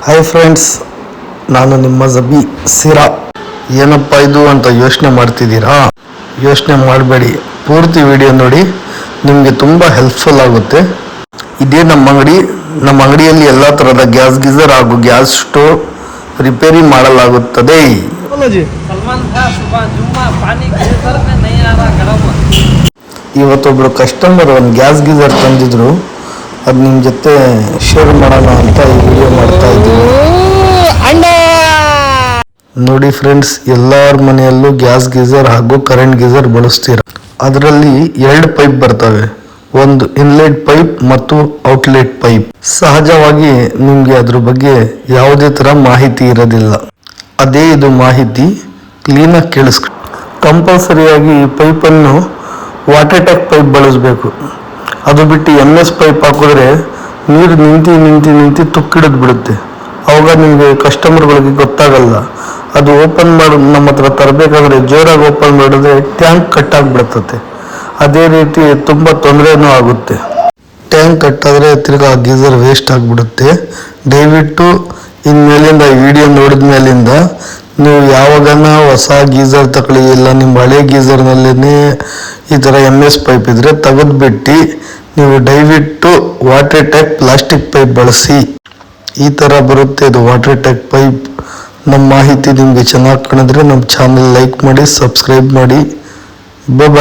Hi friends, ನಾನು ನಿಮ್ಮ ಜಬಿ ಸಿರಾ. ಏನಪ್ಪ ಇದು ಅಂತ ಯೋಚನೆ ಮಾಡ್ತಿದ್ದೀರಾ? ಯೋಚನೆ ಮಾಡಬೇಡಿ, ಪೂರ್ತಿ ವಿಡಿಯೋ ನೋಡಿ, ನಿಮಗೆ ತುಂಬ ಹೆಲ್ಪ್ಫುಲ್ ಆಗುತ್ತೆ. ಇದೇ ನಮ್ಮ ಅಂಗಡಿಯಲ್ಲಿ ಎಲ್ಲ ಥರದ ಗ್ಯಾಸ್ ಗೀಸರ್ ಹಾಗೂ ಗ್ಯಾಸ್ ಸ್ಟೋವ್ ರಿಪೇರಿ ಮಾಡಲಾಗುತ್ತದೆ. ಇವತ್ತೊಬ್ರು ಕಸ್ಟಮರ್ ಒಂದು ಗ್ಯಾಸ್ ಗೀಸರ್ ತಂದಿದ್ರು, ಅದು ನಿಮ್ಮ ಜೊತೆ ಶೇರ್ ಮಾಡೋಣ ಅಂತ ಈ ವಿಡಿಯೋ ಮಾಡ್ತಾ ಇದ್ದೀವಿ. ನೋಡಿ ಫ್ರೆಂಡ್ಸ್, ಎಲ್ಲರ ಮನೆಯಲ್ಲೂ ಗ್ಯಾಸ್ ಗೀಸರ್ ಹಾಗೂ ಕರೆಂಟ್ ಗೀಸರ್ ಬಳಸ್ತೀರ. ಅದರಲ್ಲಿ 2 ಪೈಪ್ ಬರ್ತವೆ, ಒಂದು ಇನ್ಲೆಟ್ ಪೈಪ್ ಮತ್ತು ಔಟ್ಲೆಟ್ ಪೈಪ್. ಸಹಜವಾಗಿ ನಿಮಗೆ ಅದ್ರ ಬಗ್ಗೆ ಯಾವುದೇ ಥರ ಮಾಹಿತಿ ಇರೋದಿಲ್ಲ. ಅದೇ ಇದು ಮಾಹಿತಿ, ಕ್ಲೀನಾಗಿ ಕೇಳಿಸ್ಕೊ. ಕಂಪಲ್ಸರಿಯಾಗಿ ಈ ಪೈಪನ್ನು ವಾಟರ್ ಟ್ಯಾಕ್ ಪೈಪ್ ಬಳಸಬೇಕು. ಅದು ಬಿಟ್ಟು MS ಪೈಪ್ ಹಾಕಿದ್ರೆ ನೀರು ನಿಂತು ತುಕ್ಕಿಡಿದು ಬಿಡುತ್ತೆ. ಅವಾಗ ನಿಮಗೆ ಕಸ್ಟಮರ್ಗಳಿಗೆ ಗೊತ್ತಾಗಲ್ಲ. ಅದು ಓಪನ್ ಮಾಡಿ ನಮ್ಮ ಹತ್ರ ತರಬೇಕಾದ್ರೆ ಜೋರಾಗಿ ಓಪನ್ ಮಾಡಿದ್ರೆ ಟ್ಯಾಂಕ್ ಕಟ್ಟಾಗ್ಬಿಡ್ತದೆ. ಅದೇ ರೀತಿ ತುಂಬ ತೊಂದರೆನೂ ಆಗುತ್ತೆ. ಟ್ಯಾಂಕ್ ಕಟ್ಟಾದರೆ ತಿರ್ಗಾ ಗೀಸರ್ ವೇಸ್ಟ್ ಆಗಿಬಿಡುತ್ತೆ. ದಯವಿಟ್ಟು ಇನ್ಮೇಲಿಂದ ಈ ವಿಡಿಯೋ ನೋಡಿದ ಮೇಲಿಂದ ನೀವು ಯಾವಾಗನ ಹೊಸ ಗೀಸರ್ ತಗೊಳ್ಳಿ, ಇಲ್ಲ ನಿಮ್ಮ ಹಳೆ ಗೀಸರ್ನಲ್ಲೇ ಈ ಥರ MS ಪೈಪ್ ಇದ್ದರೆ ತೆಗೆದುಬಿಟ್ಟು ನೀವು ದಯವಿಟ್ಟು ವಾಟರ್ ಟ್ಯಾಕ್ ಪ್ಲಾಸ್ಟಿಕ್ ಪೈಪ್ ಬಳಸಿ. ಈ ಥರ ಬರುತ್ತೆ ಇದು ವಾಟರ್ ಟ್ಯಾಕ್ ಪೈಪ್. ನಮ್ಮ ಮಾಹಿತಿ ನಿಮಗೆ ಚೆನ್ನಾಗಿ ಕಾಣಿದ್ರೆ ನಮ್ಮ ಚಾನಲ್ ಲೈಕ್ ಮಾಡಿ, ಸಬ್ಸ್ಕ್ರೈಬ್ ಮಾಡಿ. ಬಾಯ್.